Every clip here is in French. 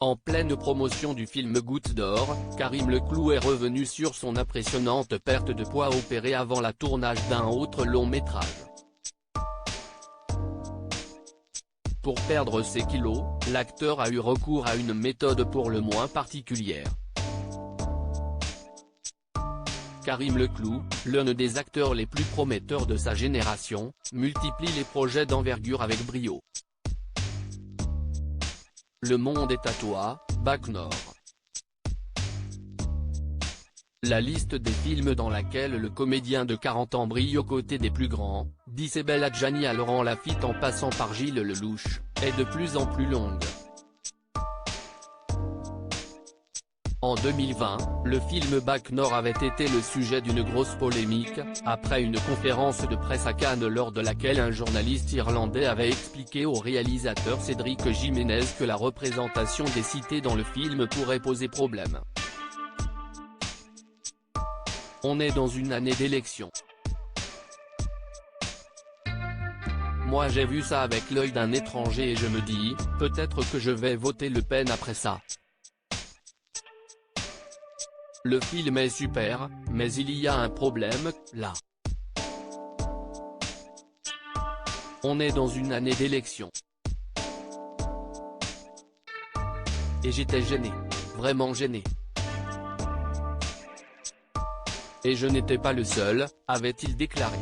En pleine promotion du film Goutte d'or, Karim Leclou est revenu sur son impressionnante perte de poids opérée avant la tournage d'un autre long métrage. Pour perdre ses kilos, l'acteur a eu recours à une méthode pour le moins particulière. Karim Leclou, l'un des acteurs les plus prometteurs de sa génération, multiplie les projets d'envergure avec brio. Le monde est à toi, Bac Nord. La liste des films dans laquelle le comédien de 40 ans brille aux côtés des plus grands, d'Isabelle Adjani à Laurent Lafitte en passant par Gilles Lelouch, est de plus en plus longue. En 2020, le film Bac Nord avait été le sujet d'une grosse polémique, après une conférence de presse à Cannes lors de laquelle un journaliste irlandais avait expliqué au réalisateur Cédric Jiménez que la représentation des cités dans le film pourrait poser problème. On est dans une année d'élection. Moi j'ai vu ça avec l'œil d'un étranger et je me dis, peut-être que je vais voter Le Pen après ça. Le film est super, mais il y a un problème, là. On est dans une année d'élection. Et j'étais gêné. Vraiment gêné. Et je n'étais pas le seul, avait-il déclaré.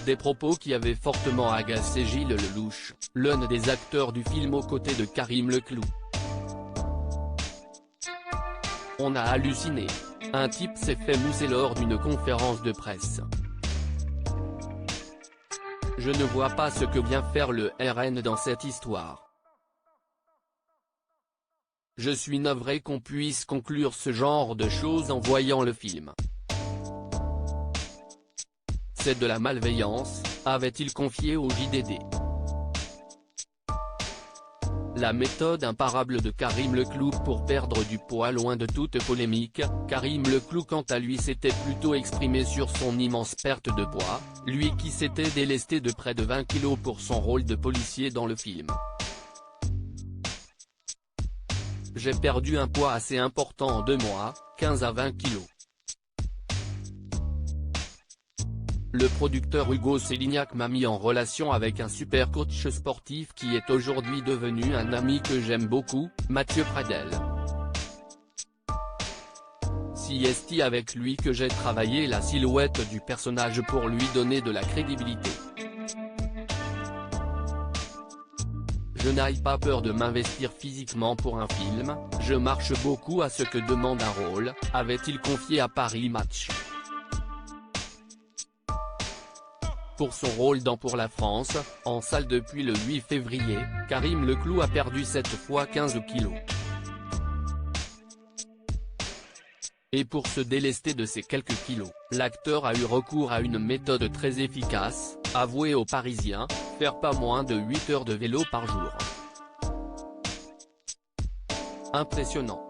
Des propos qui avaient fortement agacé Gilles Lelouch, l'un des acteurs du film aux côtés de Karim Leclou. On a halluciné. Un type s'est fait mousser lors d'une conférence de presse. Je ne vois pas ce que vient faire le RN dans cette histoire. Je suis navré qu'on puisse conclure ce genre de choses en voyant le film. C'est de la malveillance, avait-il confié au JDD. La méthode imparable de Karim Leclou pour perdre du poids. Loin de toute polémique, Karim Leclou quant à lui s'était plutôt exprimé sur son immense perte de poids, lui qui s'était délesté de près de 20 kilos pour son rôle de policier dans le film. J'ai perdu un poids assez important en 2 mois, 15 à 20 kilos. Le producteur Hugo Sélignac m'a mis en relation avec un super coach sportif qui est aujourd'hui devenu un ami que j'aime beaucoup, Mathieu Pradel. C'est avec lui que j'ai travaillé la silhouette du personnage pour lui donner de la crédibilité. Je n'ai pas peur de m'investir physiquement pour un film, je marche beaucoup à ce que demande un rôle, avait-il confié à Paris Match. Pour son rôle dans Pour la France, en salle depuis le 8 février, Karim Leclou a perdu cette fois 15 kilos. Et pour se délester de ces quelques kilos, l'acteur a eu recours à une méthode très efficace, avoué aux Parisiens, faire pas moins de 8 heures de vélo par jour. Impressionnant.